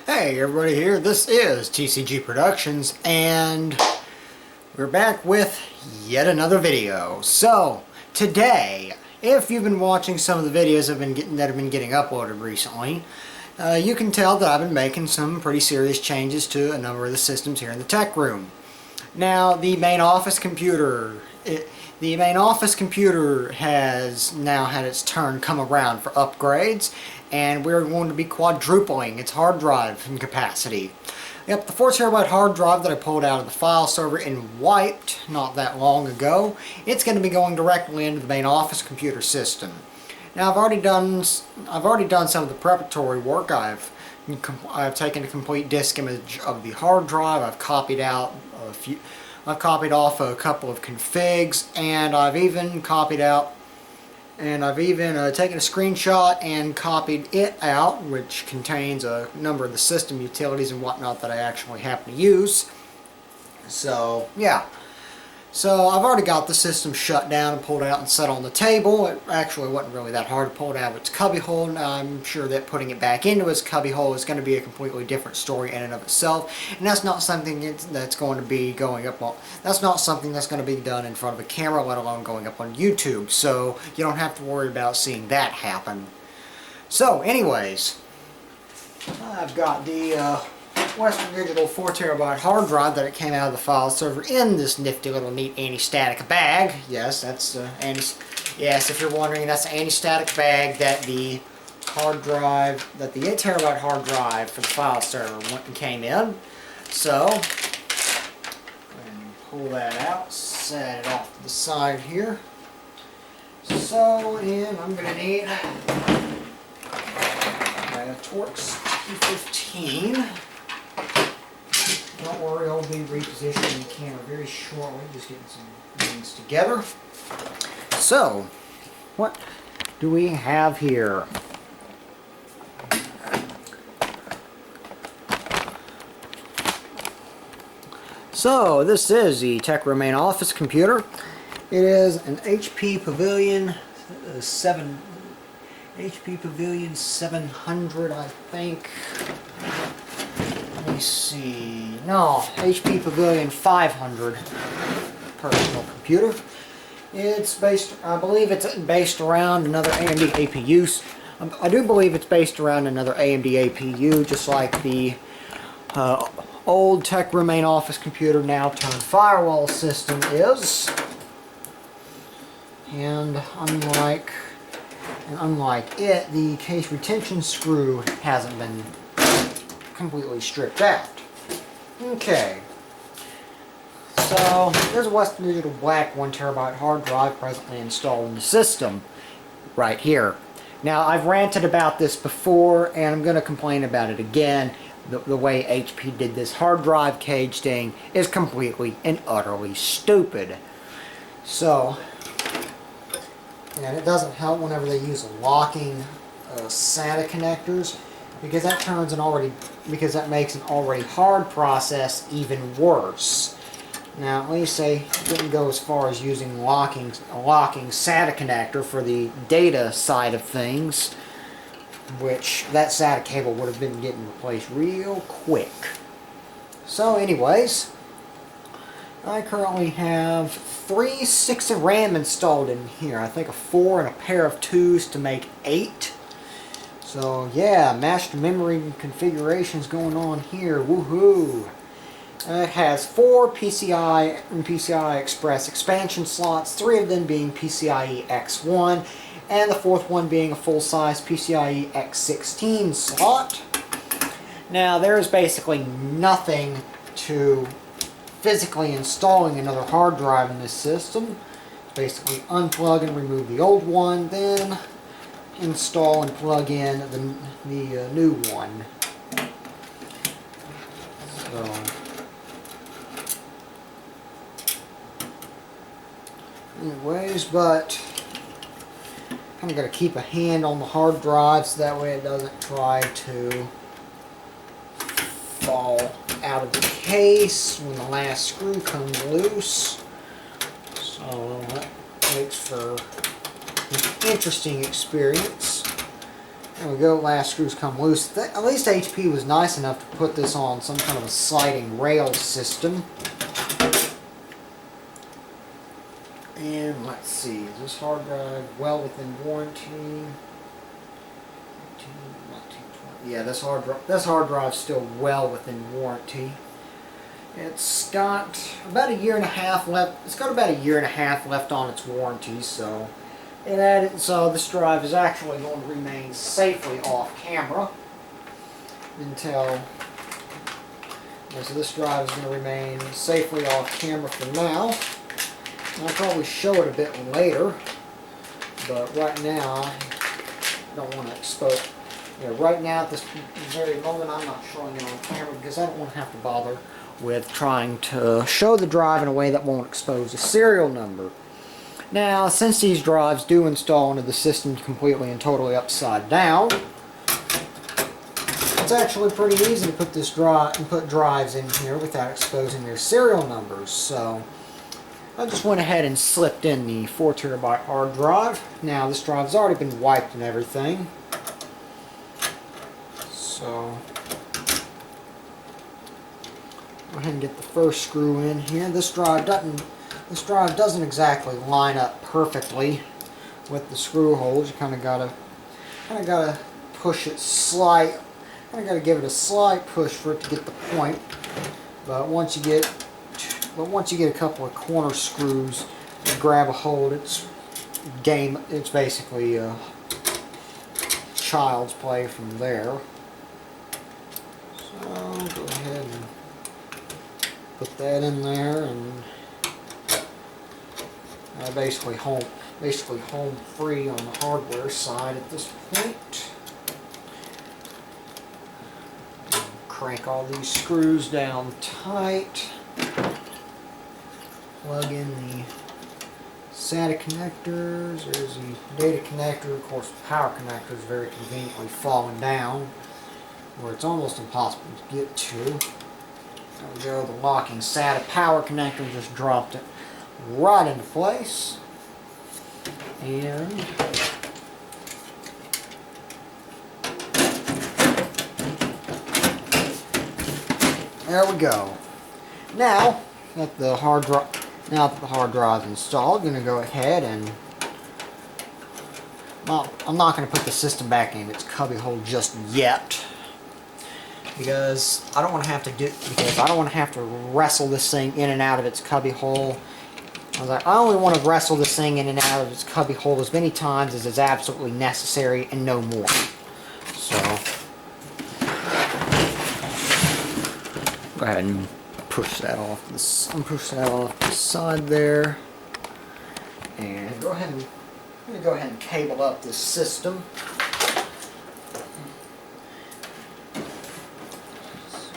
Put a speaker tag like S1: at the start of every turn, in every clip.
S1: Hey everybody here, this is TCG Productions and we're back with yet another video. So today, if you've been watching some of the videos that have been getting uploaded recently, you can tell that I've been making some pretty serious changes to a number of the systems here in the tech room. Now the main office computer has now had its turn come around for upgrades, and we're going to be quadrupling its hard drive in capacity. Yep, the 4TB hard drive that I pulled out of the file server and wiped not that long ago, it's going to be going directly into the main office computer system. Now I've already done some of the preparatory work. I've taken a complete disk image of the hard drive. I've copied off a couple of configs, and I've even taken a screenshot and copied it out, which contains a number of the system utilities and whatnot that I actually happen to use. So yeah. So I've already got the system shut down and pulled out and set on the table. It actually wasn't really that hard to pull it out of its cubbyhole. Now I'm sure that putting it back into its cubbyhole is going to be a completely different story in and of itself, and that's not something that's going to be going up on. That's not something that's going to be done in front of a camera, let alone going up on YouTube. So you don't have to worry about seeing that happen. So, anyways, I've got the Western Digital 4TB hard drive that it came out of the file server in this nifty little neat anti-static bag. Yes, that's yes, if you're wondering, that's the anti-static bag that the 8TB hard drive for the file server went and came in. So, go ahead and pull that out, set it off to the side here. So, and I'm going to need a Torx T15. Don't worry, I'll be repositioning the camera very shortly, just getting some things together. So, what do we have here? So, this is the Tech Room main office computer. It is an HP Pavilion 700, I think. Let me see. No, HP Pavilion 500 personal computer. It's based, I believe it's based around another AMD APU. I do believe it's based around another AMD APU, just like the old Tech Room main office computer, now turned firewall system is. And unlike it, the case retention screw hasn't been completely stripped out. Okay, so there's a Western Digital Black 1TB hard drive presently installed in the system right here. Now I've ranted about this before, and I'm going to complain about it again. The way HP did this hard drive cage thing is completely and utterly stupid. So, and it doesn't help whenever they use locking SATA connectors, because that makes an already hard process even worse. Now, at least they didn't go as far as using a locking SATA connector for the data side of things, which that SATA cable would have been getting replaced real quick. So, anyways, I currently have 3 sticks of RAM installed in here. I think a 4 and a pair of 2s to make 8. So yeah, matched memory configurations going on here. Woohoo! It has 4 PCI and PCI Express expansion slots, 3 of them being PCIe X1, and the 4th one being a full-size PCIe X16 slot. Now there is basically nothing to physically installing another hard drive in this system. Basically unplug and remove the old one, then install and plug in the new one. So, anyways, but I'm going to keep a hand on the hard drive so that way it doesn't try to fall out of the case when the last screw comes loose. So that makes for an interesting experience. There we go, last screws come loose. At least HP was nice enough to put this on some kind of a sliding rail system. And let's see, is this hard drive well within warranty? Yeah, this hard drive's still well within warranty. It's got about a year and a half left. It's got about a year and a half left on its warranty, so this drive is actually going to remain safely off camera until. So this drive is going to remain safely off camera for now. I'll probably show it a bit later, but right now I don't want to expose. Right now at this very moment I'm not showing it on camera because I don't want to have to bother with trying to show the drive in a way that won't expose the serial number. Now, since these drives do install into the system completely and totally upside down, it's actually pretty easy to put drives in here without exposing their serial numbers. So I just went ahead and slipped in the 4 terabyte hard drive. Now this drive has already been wiped and everything. So go ahead and get the first screw in here. This drive doesn't exactly line up perfectly with the screw holes. You kind of gotta push it gotta give it a slight push for it to get the point. But once you get a couple of corner screws, you grab a hold. It's basically child's play from there. So go ahead and put that in there, and basically home free on the hardware side at this point. And crank all these screws down tight. Plug in the SATA connectors. There's the data connector. Of course, the power connector is very conveniently falling down where it's almost impossible to get to. There we go. The locking SATA power connector just dropped it right into place. And there we go. Now that the hard drive is installed, I'm going to go ahead and I'm not going to put the system back in its cubby hole just yet, because I don't want to have to wrestle this thing in and out of its cubby hole. I only want to wrestle this thing in and out of its cubby hole as many times as is absolutely necessary and no more. So go ahead and push that off the side there, and go ahead and cable up this system. So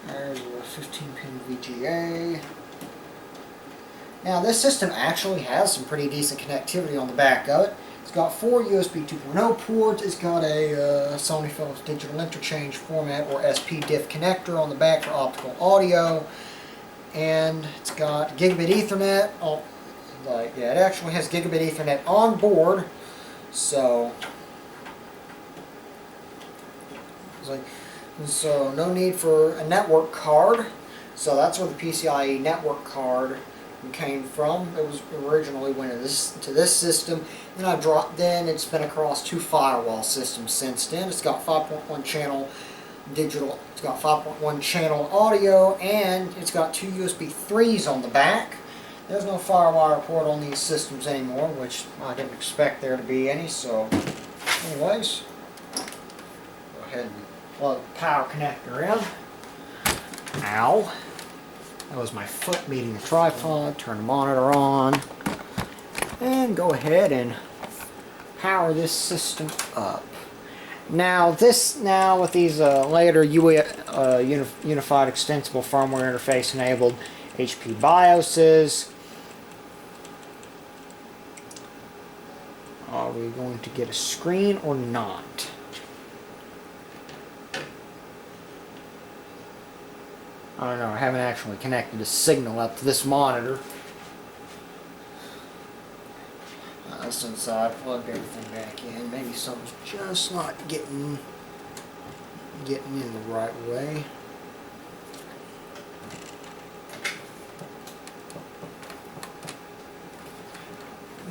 S1: there's a 15-pin VGA. Now this system actually has some pretty decent connectivity on the back of it. It's got 4 USB 2.0 ports. It's got a Sony Philips digital interchange format or SPDIF connector on the back for optical audio, and it's got gigabit Ethernet. It actually has gigabit Ethernet on board. So no need for a network card. So that's where the PCIe network card came from. It was originally went to this system, and then it's been across 2 firewall systems since then. It's got 5.1 channel digital, it's got 5.1 channel audio, and it's got 2 USB 3s on the back. There's no FireWire port on these systems anymore, which I didn't expect there to be any. So anyways, go ahead and plug the power connector in. Ow. That was my foot meeting the tripod. Turn the monitor on, and go ahead and power this system up. Now with these later Unified Extensible Firmware Interface enabled HP BIOSes, are we going to get a screen or not? I don't know, I haven't actually connected a signal up to this monitor. since I plugged everything back in. Maybe something's just not getting in the right way.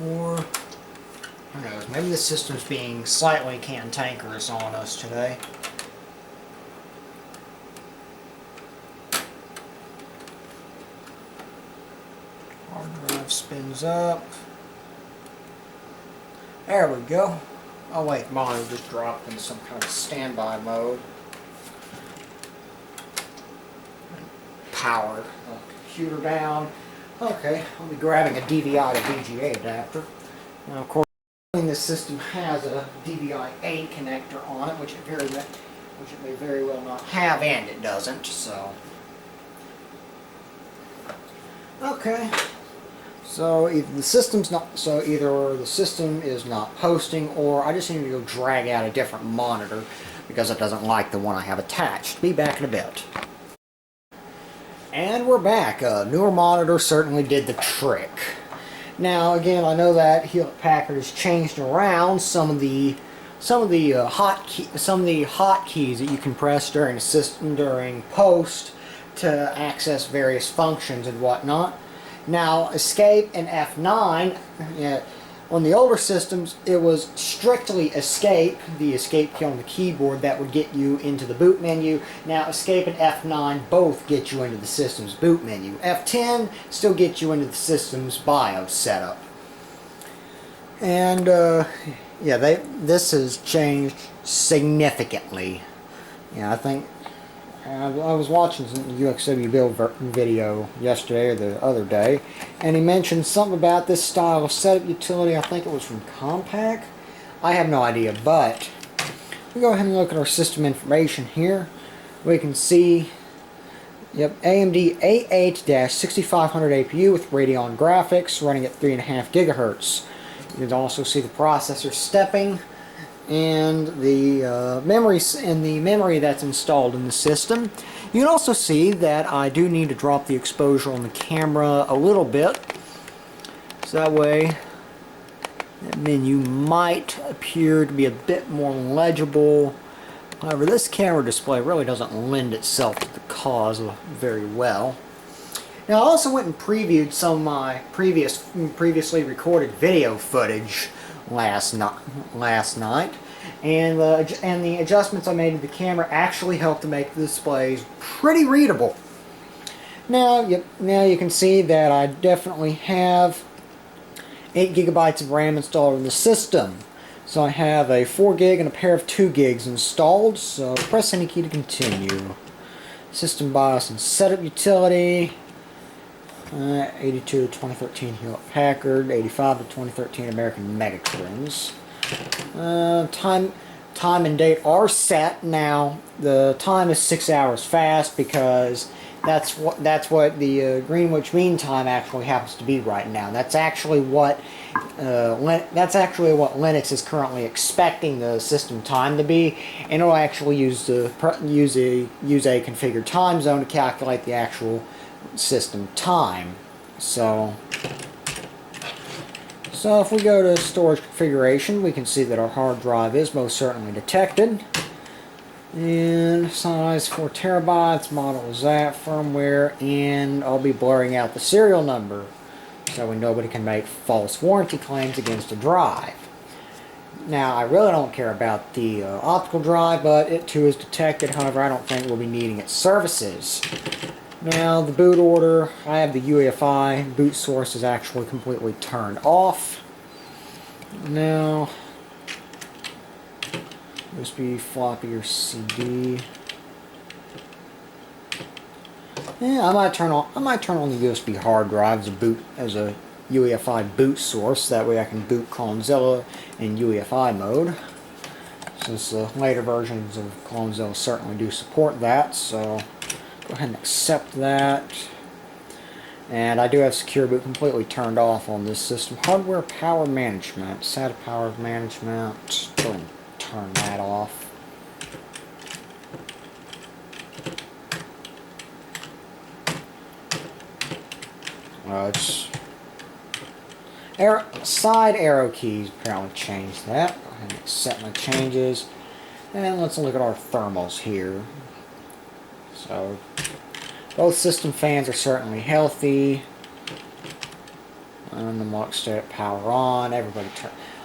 S1: Or, who knows, maybe the system's being slightly cantankerous on us today. Hard drive spins up. There we go. Oh wait, monitor just dropped into some kind of standby mode. Powered the computer down. Okay, I'll be grabbing a DVI to VGA adapter. Now, of course, this system has a DVI-A connector on it, which it may very well not have, and it doesn't. So, okay. So either the system is not posting, or I just need to go drag out a different monitor because it doesn't like the one I have attached. Be back in a bit. And we're back. A newer monitor certainly did the trick. Now, again, I know that Hewlett-Packard has changed around some of the hotkeys that you can press during the system during post to access various functions and whatnot. Now, Escape and F9. On the older systems, it was strictly Escape, the Escape key on the keyboard, that would get you into the boot menu. Now, Escape and F9 both get you into the system's boot menu. F10 still gets you into the system's BIOS setup. And, yeah, this has changed significantly. Yeah, I think I was watching some UXW build video yesterday or the other day, and he mentioned something about this style of setup utility. I think it was from Compaq. I have no idea, but we go ahead and look at our system information here. We can see, yep, AMD A8-6500 APU with Radeon graphics running at 3.5 gigahertz. You can also see the processor stepping, and the memory that's installed in the system. You can also see that I do need to drop the exposure on the camera a little bit, so that way that menu might appear to be a bit more legible. However, this camera display really doesn't lend itself to the cause very well. Now, I also went and previewed some of my previously recorded video footage last night, and the adjustments I made to the camera actually helped to make the displays pretty readable. Now you can see that I definitely have 8 gigabytes of RAM installed in the system. So I have a 4 gig and a pair of 2 gigs installed. So press any key to continue. System BIOS and setup utility. 82 to 2013 Hewlett-Packard, 85 to 2013 American Megatrends. Time and date are set. Now the time is 6 hours fast because that's what the Greenwich Mean Time actually happens to be right now. That's actually what Linux is currently expecting the system time to be, and it'll actually use a configured time zone to calculate the actual system time. So if we go to storage configuration, we can see that our hard drive is most certainly detected. And size 4 terabytes, model is that, firmware, and I'll be blurring out the serial number so nobody can make false warranty claims against a drive. Now, I really don't care about the optical drive, but it too is detected. However, I don't think we'll be needing its services. Now, the boot order, I have the UEFI boot source is actually completely turned off. Now, USB floppy or CD. Yeah, I might turn on the USB hard drive as a UEFI boot source. That way I can boot Clonezilla in UEFI mode, since the later versions of Clonezilla certainly do support that. So go ahead and accept that. And I do have Secure Boot completely turned off on this system. Hardware power management, SATA power management. Go ahead and turn that off. side arrow keys apparently changed that. Go ahead and accept my changes. And let's look at our thermals here. So both system fans are certainly healthy. And the mark state power on.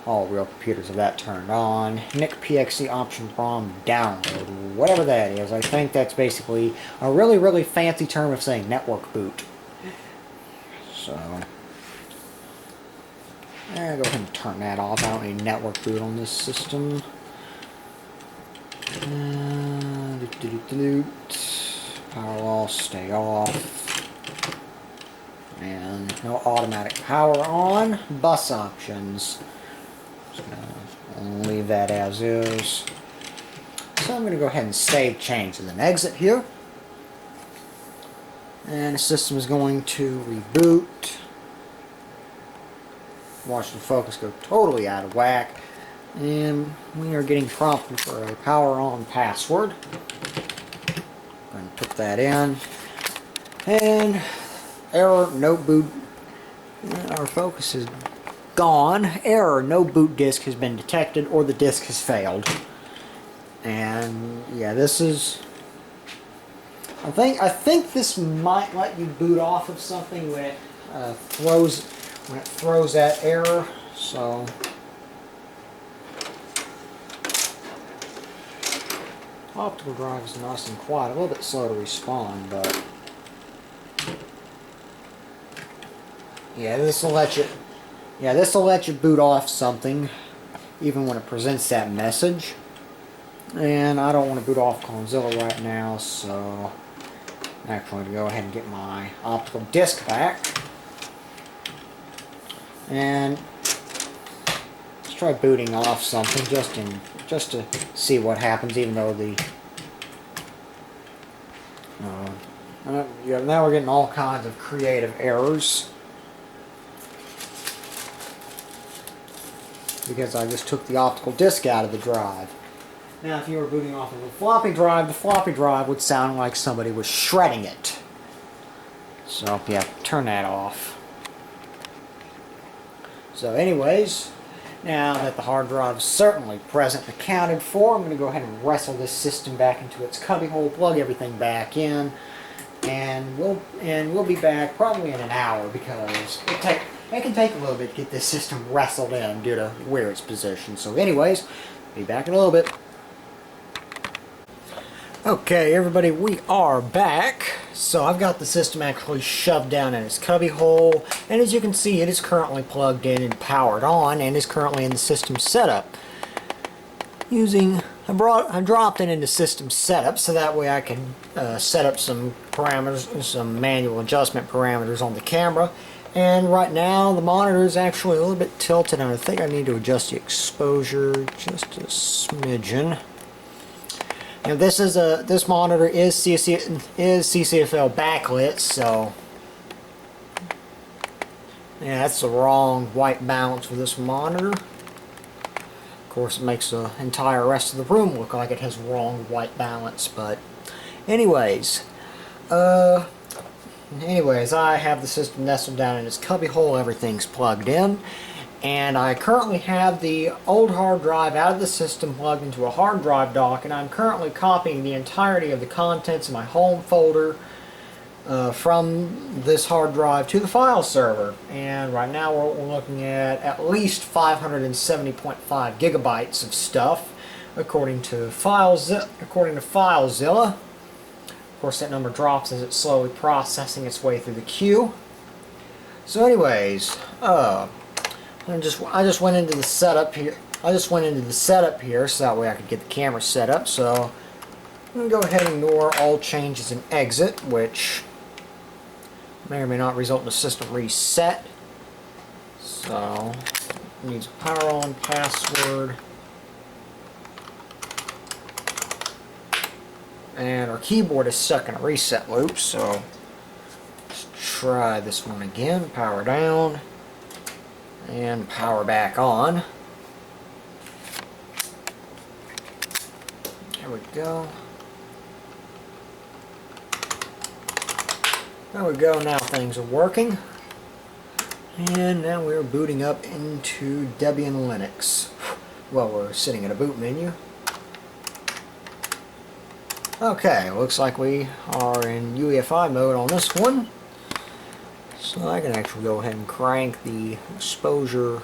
S1: All real computers have that turned on. NIC PXE option ROM download, whatever that is. I think that's basically a really, really fancy term of saying network boot. So, go ahead and turn that off. I don't need network boot on this system. Power all, stay off. And no automatic power on. Bus options. Just gonna leave that as is. So I'm going to go ahead and save changes and exit here. And the system is going to reboot. Watch the focus go totally out of whack. And we are getting prompted for a power on password. And put that in. And error, no boot. And our focus is gone. Error, no boot disk has been detected or the disk has failed. And yeah, this is... I think this might let you boot off of something when it throws that error. So optical drive is nice and quiet, a little bit slow to respond, but yeah, this will let you boot off something even when it presents that message. And I don't want to boot off Kdenlive right now, so I'm actually going to go ahead and get my optical disc back. And let's try booting off something just to see what happens, even though the yeah, now we're getting all kinds of creative errors because I just took the optical disc out of the drive. Now, if you were booting off of a floppy drive, the floppy drive would sound like somebody was shredding it. So, yeah, turn that off. So, anyways, now that the hard drive is certainly present and accounted for, I'm going to go ahead and wrestle this system back into its cubbyhole, plug everything back in, and we'll be back probably in an hour because it can take a little bit to get this system wrestled in due to where it's positioned. So, anyways, be back in a little bit. Okay, everybody, we are back. So I've got the system actually shoved down in its cubbyhole, and as you can see, it is currently plugged in and powered on, and is currently in the system setup. I dropped it into system setup so that way I can set up some parameters, some manual adjustment parameters on the camera. And right now the monitor is actually a little bit tilted, and I think I need to adjust the exposure just a smidgen. Now this monitor is CCFL backlit, so yeah, that's the wrong white balance for this monitor. Of course, it makes the entire rest of the room look like it has wrong white balance. But anyways, I have the system nestled down in its cubbyhole. Everything's plugged in. And I currently have the old hard drive out of the system plugged into a hard drive dock, and I'm currently copying the entirety of the contents of my home folder from this hard drive to the file server. And right now we're looking at least 570.5 gigabytes of stuff, according to FileZilla. Of course, that number drops as it's slowly processing its way through the queue. So, anyways, I just went into the setup here. So that way I could get the camera set up. So I'm going to go ahead and ignore all changes and exit, which may or may not result in the system reset. So it needs a power on password. And our keyboard is stuck in a reset loop, so let's try this one again. Power down. And power back on. There we go. There we go, now things are working. And now we're booting up into Debian Linux. Well, we're sitting in a boot menu. Okay, looks like we are in UEFI mode on this one. So I can actually go ahead and crank the exposure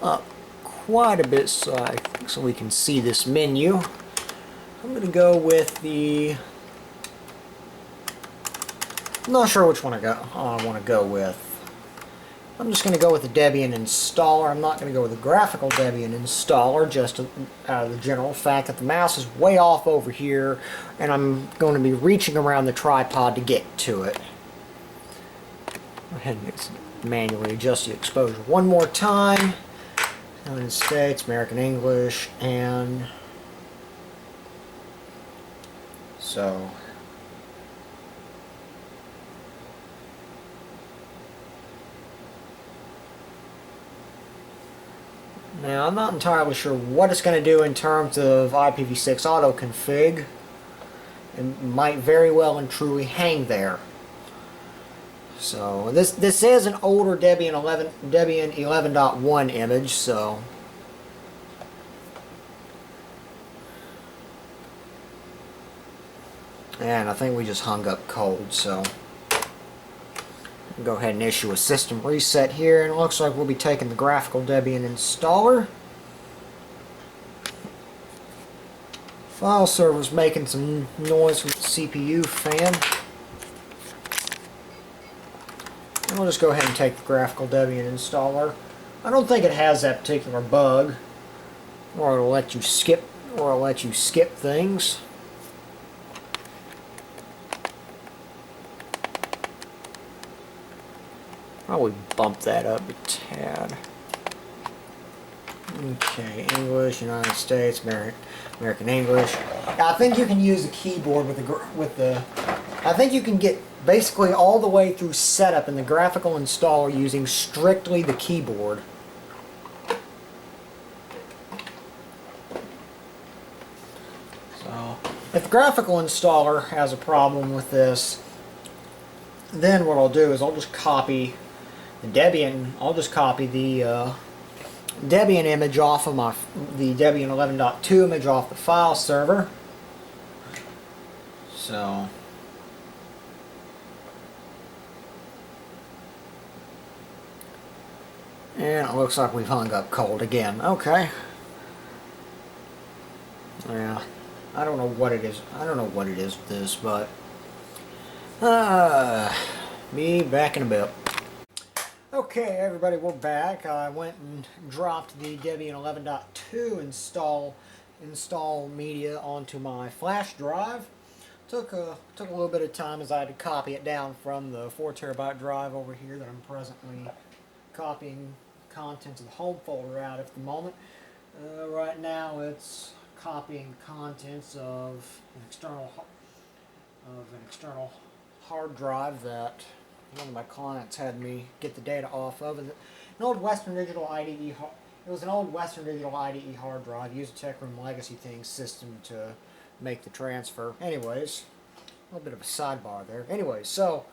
S1: up quite a bit so we can see this menu. I'm going to go with the... I'm not sure which one I want to go with. I'm just going to go with the Debian installer. I'm not going to go with the graphical Debian installer, just out of the general fact that the mouse is way off over here, and I'm going to be reaching around the tripod to get to it. Go ahead and manually adjust the exposure one more time. United States, American English, and so... Now, I'm not entirely sure what it's going to do in terms of IPv6 auto config. It might very well and truly hang there. So, this is an older Debian 11.1 image, so... And I think we just hung up cold, so... Go ahead and issue a system reset here, and it looks like we'll be taking the graphical Debian installer. File server's making some noise with the CPU fan. And we'll just go ahead and take the graphical Debian installer. I don't think it has that particular bug, or it'll let you skip things. Probably bump that up a tad. Okay, English, United States, American English. I think you can use a keyboard with the. I think you can get basically all the way through setup in the graphical installer using strictly the keyboard. So, if the graphical installer has a problem with this, then what I'll do is I'll just copy Debian. I'll just copy the Debian image off of the Debian 11.2 image off the file server. So, and it looks like we've hung up cold again. Okay. Yeah, I don't know what it is. I don't know what it is with this, but be back in a bit. Okay, everybody, we're back. I went and dropped the Debian 11.2 install media onto my flash drive. Took a little bit of time as I had to copy it down from the 4 terabyte drive over here that I'm presently copying contents of the home folder out at the moment. Right now, it's copying contents of an external hard drive that one of my clients had me get the data off of. An old Western Digital IDE. It was an old Western Digital IDE hard drive. Used a Tech Room Legacy Things system to make the transfer. Anyways, a little bit of a sidebar there. Anyways, so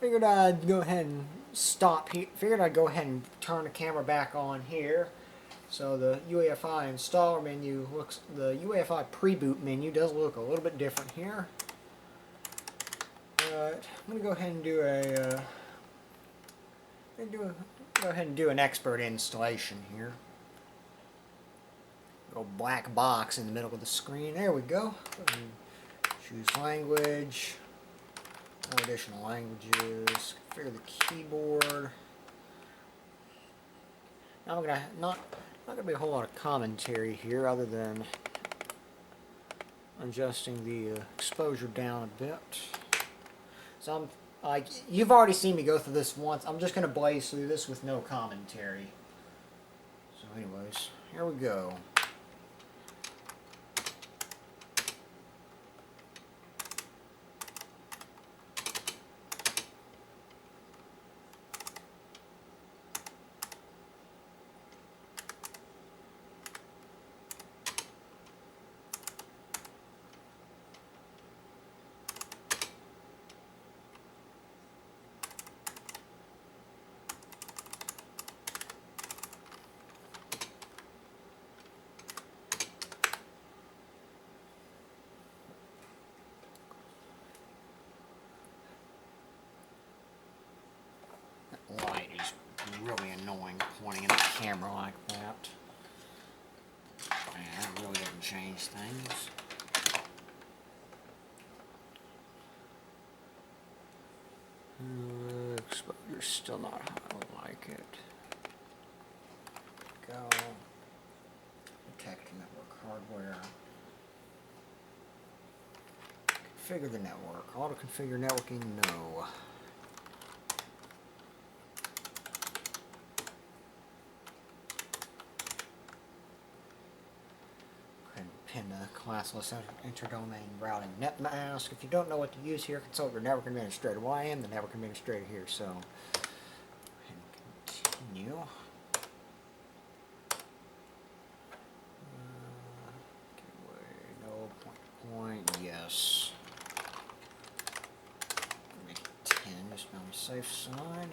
S1: figured I'd go ahead and stop here. Figured I'd go ahead and turn the camera back on here. So the UEFI installer menu looks. The UEFI pre-boot menu does look a little bit different here. I'm going to go ahead and do an expert installation here. Go black box in the middle of the screen. There we go. Choose language. No additional languages. Configure the keyboard. Now I'm gonna not gonna be a whole lot of commentary here, other than adjusting the exposure down a bit. So you've already seen me go through this once. I'm just going to blaze through this with no commentary. So anyways, here we go. camera like that. Yeah, that really didn't change things. Exposure's still not how I would like it. Go. Protect network hardware. Configure the network. Auto configure networking, no. Pin the classless interdomain routing netmask. If you don't know what to use here, consult your network administrator. Well, I am the network administrator here, so continue. Gateway, no, point to point, yes. Make it 10, just on the safe side.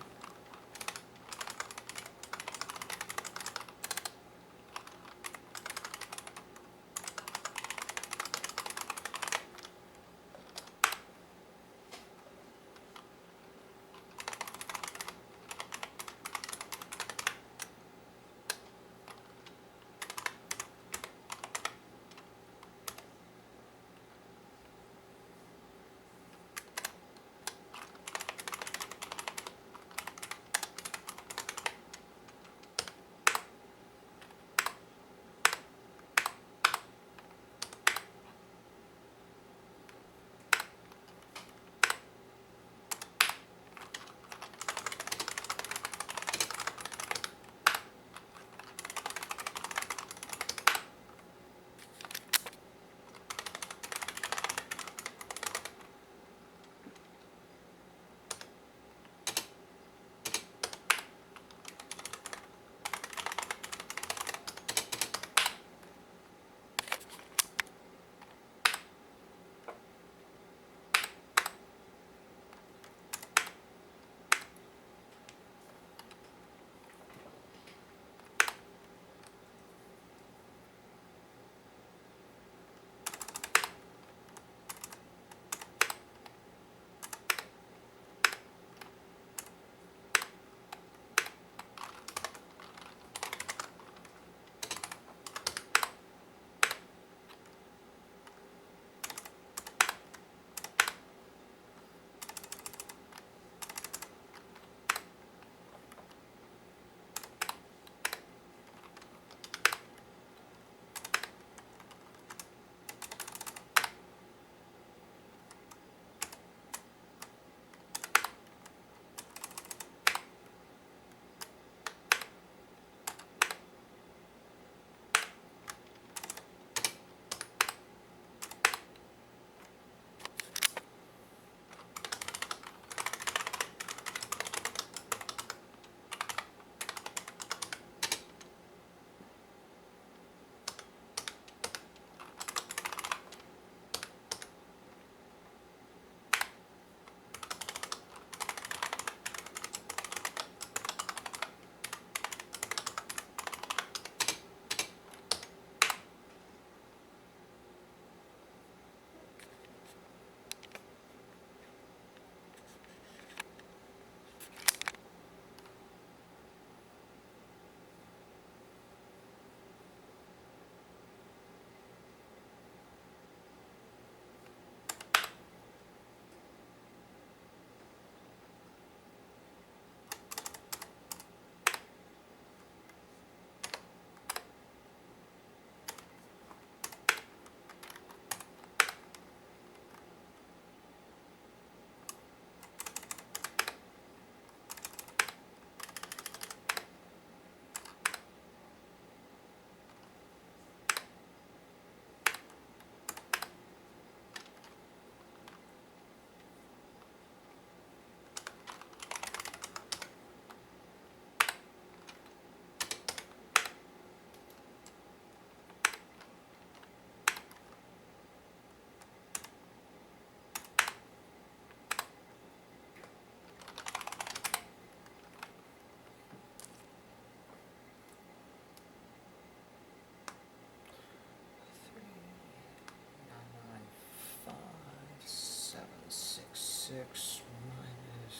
S1: Six minus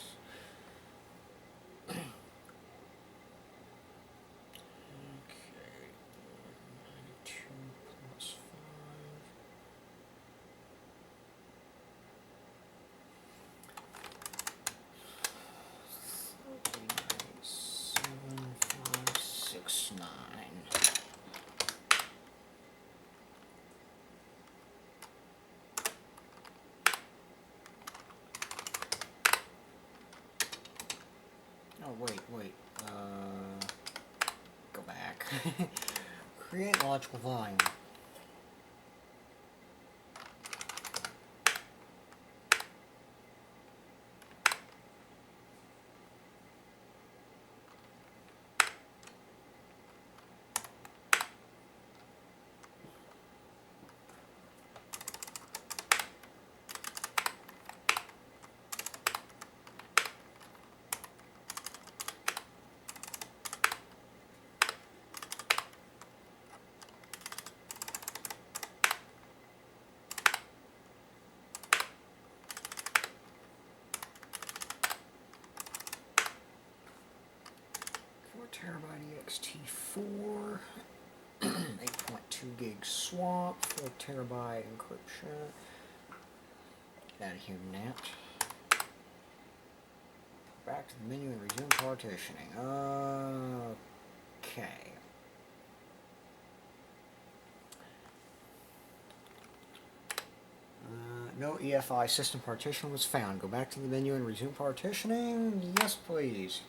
S1: wait. Go back. Create logical volume. Terabyte ext4, 8.2 gig swap, 4 terabyte encryption. Get out of here, Nat. Back to the menu and resume partitioning. Okay. No EFI system partition was found. Go back to the menu and resume partitioning. Yes, please.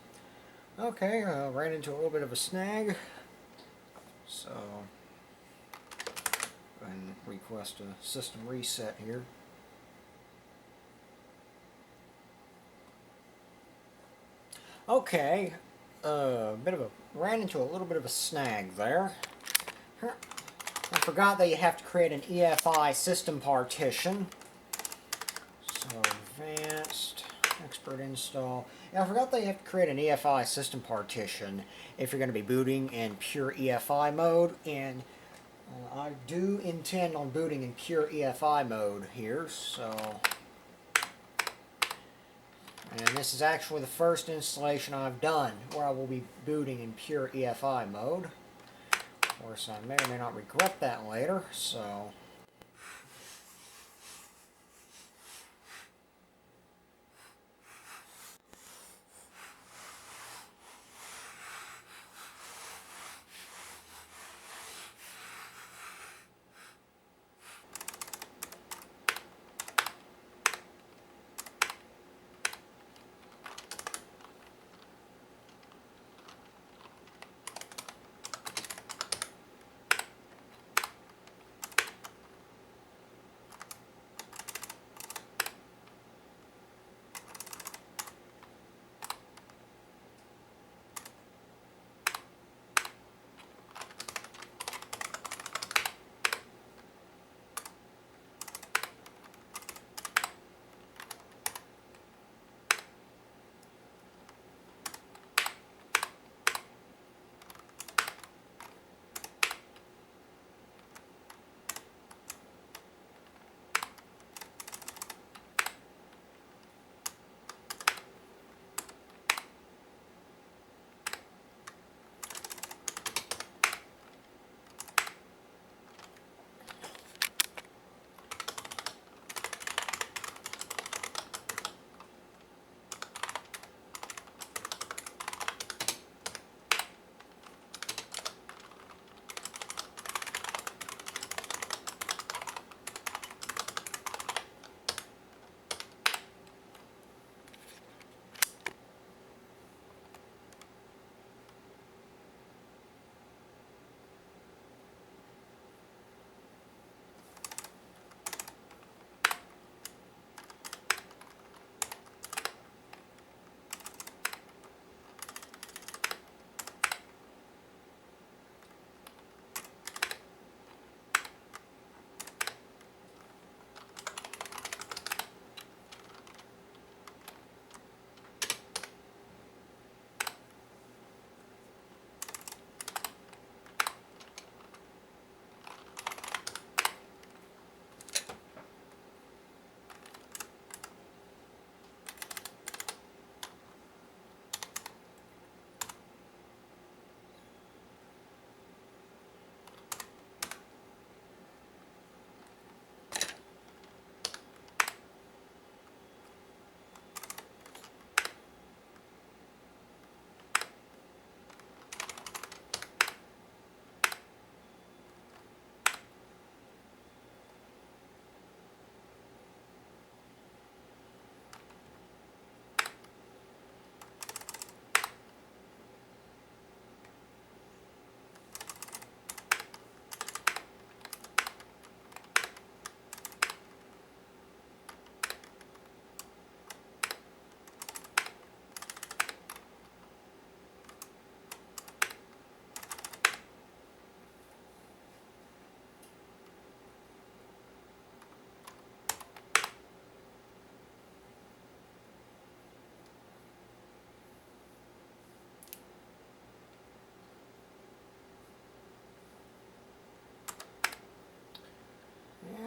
S1: Okay, ran into a little bit of a snag, so go ahead and request a system reset here. Okay, ran into a little bit of a snag there. I forgot that you have to create an EFI system partition. So advanced. Expert install. Yeah, I forgot that you have to create an EFI system partition if you're going to be booting in pure EFI mode, and I do intend on booting in pure EFI mode here, so... And this is actually the first installation I've done where I will be booting in pure EFI mode. Of course, I may or may not regret that later, so...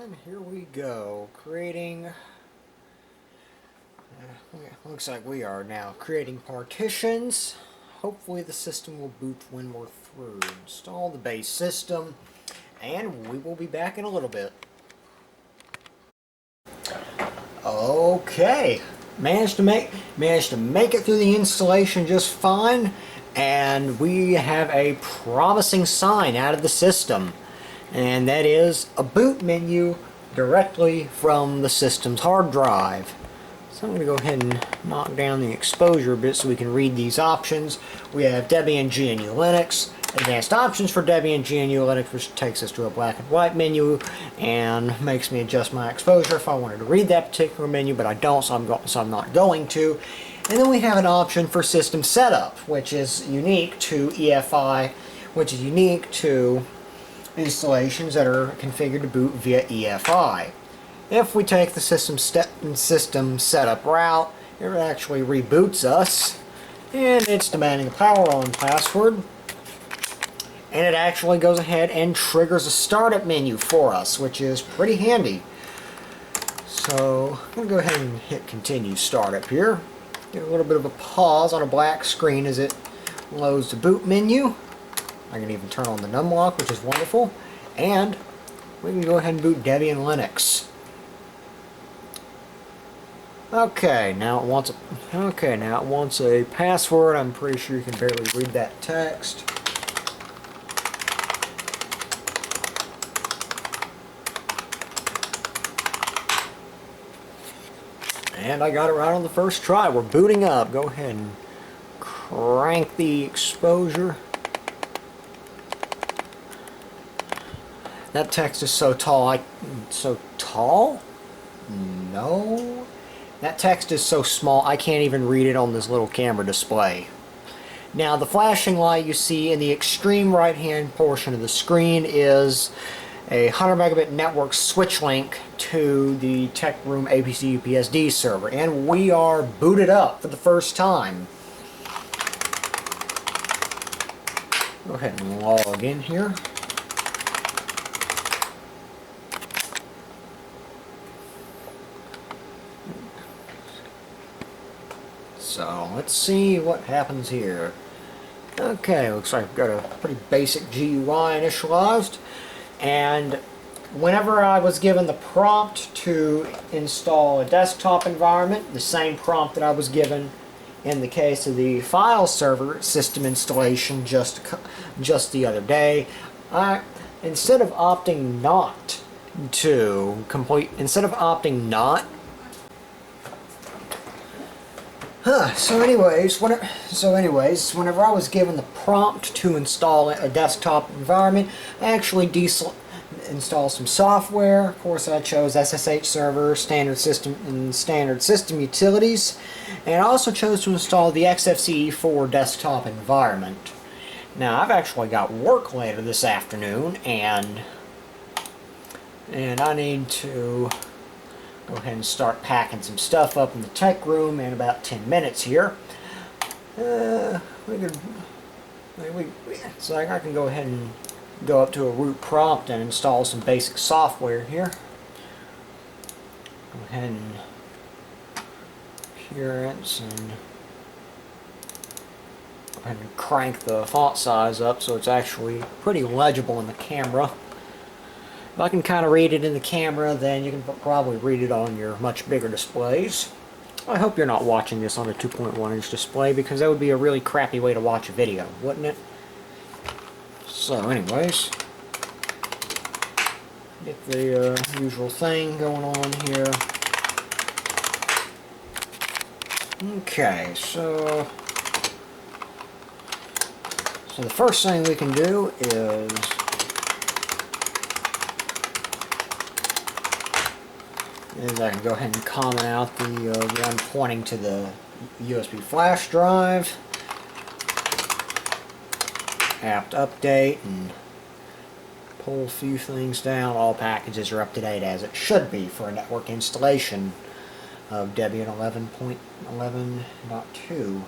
S1: And here we go, creating, looks like we are now creating partitions. Hopefully the system will boot when we're through. Install the base system, and we will be back in a little bit. Okay, managed to make it through the installation just fine, and we have a promising sign out of the system, and that is a boot menu directly from the system's hard drive. So I'm going to go ahead and knock down the exposure a bit so we can read these options. We have Debian GNU Linux, advanced options for Debian GNU Linux, which takes us to a black and white menu and makes me adjust my exposure if I wanted to read that particular menu, but I don't, so I'm not going to. And then we have an option for system setup, which is unique to EFI, which is unique to installations that are configured to boot via EFI. If we take the system setup route, it actually reboots us, and it's demanding a power on password, and it actually goes ahead and triggers a startup menu for us, which is pretty handy. So I'm going to go ahead and hit continue startup here. Get a little bit of a pause on a black screen as it loads the boot menu. I can even turn on the num lock, which is wonderful, and we can go ahead and boot Debian Linux. Okay, now it wants a password. I'm pretty sure you can barely read that text. And I got it right on the first try. We're booting up. Go ahead and crank the exposure. That text is so tall. So tall? No. That text is so small I can't even read it on this little camera display. Now the flashing light you see in the extreme right hand portion of the screen is a 100 megabit network switch link to the Tech Room APC UPSD server, and we are booted up for the first time. Go ahead and log in here. So let's see what happens here. Okay, looks like I've got a pretty basic GUI initialized, and whenever I was given the prompt to install a desktop environment, the same prompt that I was given in the case of the file server system installation just the other day, instead of opting not, So anyways, whenever I was given the prompt to install a desktop environment, I actually installed some software. Of course, I chose SSH server, standard system utilities, and I also chose to install the XFCE4 desktop environment. Now, I've actually got work later this afternoon, and I need to go ahead and start packing some stuff up in the tech room in about 10 minutes here. So I can go ahead and go up to a root prompt and install some basic software here. Go ahead and appearance and go ahead and crank the font size up so it's actually pretty legible in the camera. If I can kind of read it in the camera, then you can probably read it on your much bigger displays. I hope you're not watching this on a 2.1 inch display, because that would be a really crappy way to watch a video, wouldn't it? So anyways, get the usual thing going on here. Okay, so the first thing we can do is I can go ahead and comment out the one pointing to the USB flash drive, apt update, and pull a few things down. All packages are up to date as it should be for a network installation of Debian 11.11.2.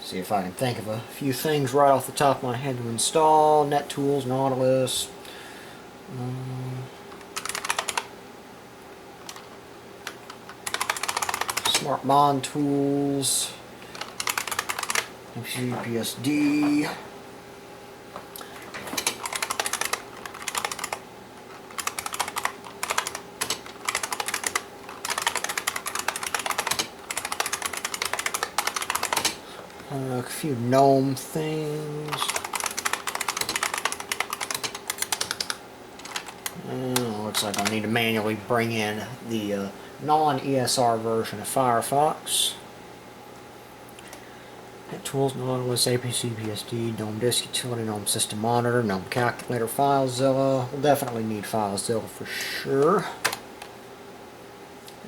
S1: See if I can think of a few things right off the top of my head to install. NetTools, Nautilus. Smart Bond Tools. MicroSDHC. A few GNOME things. Looks like I need to manually bring in the non-ESR version of Firefox. Tools, Nautilus, APC, PSD, GNOME Disk Utility, GNOME System Monitor, GNOME Calculator, FileZilla. We'll definitely need FileZilla for sure.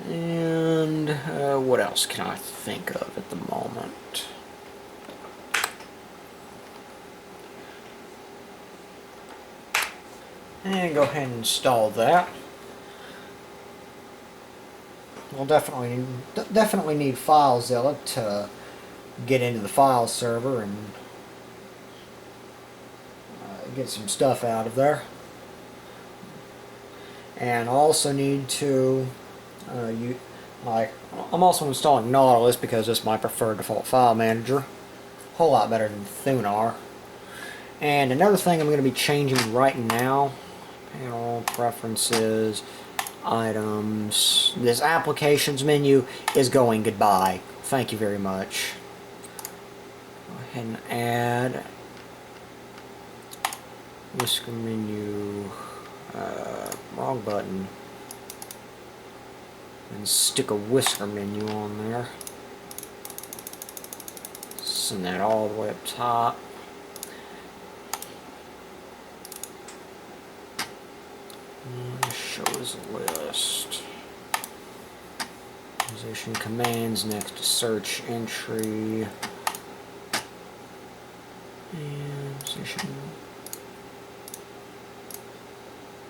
S1: And what else can I think of at the moment? And go ahead and install that. We'll definitely need FileZilla to get into the file server and get some stuff out of there. And I also need to I'm also installing Nautilus because it's my preferred default file manager. A whole lot better than Thunar. And another thing I'm going to be changing right now, panel preferences, items, this applications menu is going goodbye. Thank you very much. Go ahead and add whisker menu, wrong button, and stick a whisker menu on there. Send that all the way up top. Shows a list. Position commands next to search entry. And position.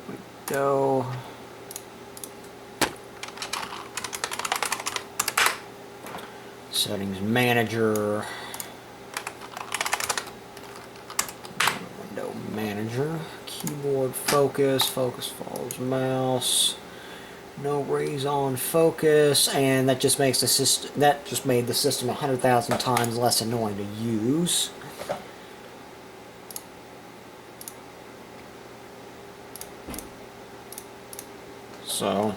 S1: There we go. Settings manager. Window manager. Keyboard focus, focus follows mouse, no raise on focus, and that just makes the system, that just made the system 100,000 times less annoying to use. So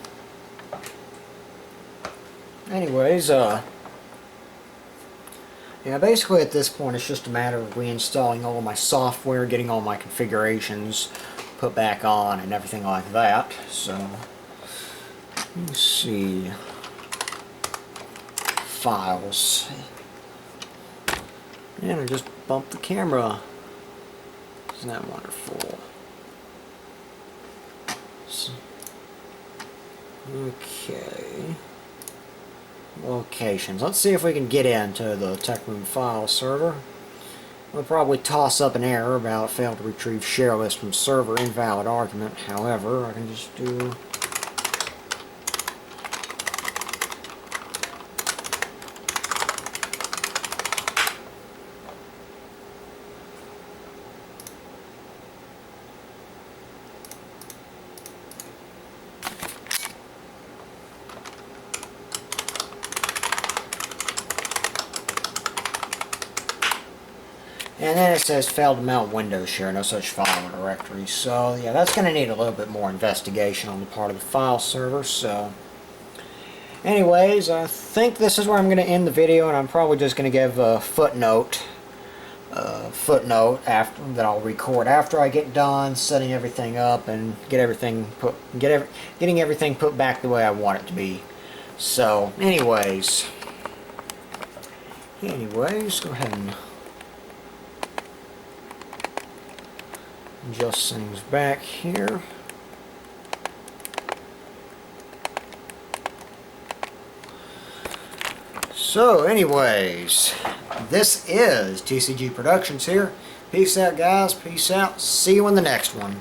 S1: anyways, yeah, basically at this point it's just a matter of reinstalling all of my software, getting all my configurations put back on and everything like that. So, let's see. Files. And I just bumped the camera. Isn't that wonderful? Okay. Locations. Let's see if we can get into the TechMoon file server. We'll probably toss up an error about failed to retrieve share list from server, invalid argument. However, I can just do and then it says failed to mount Windows share, no such file or directory. So yeah, that's going to need a little bit more investigation on the part of the file server. So anyways, I think this is where I'm going to end the video, and I'm probably just going to give a footnote after that I'll record after I get done setting everything up and getting everything put back the way I want it to be. So anyways, go ahead and adjust things back here. So anyways, this is TCG Productions here. Peace out, guys. Peace out. See you in the next one.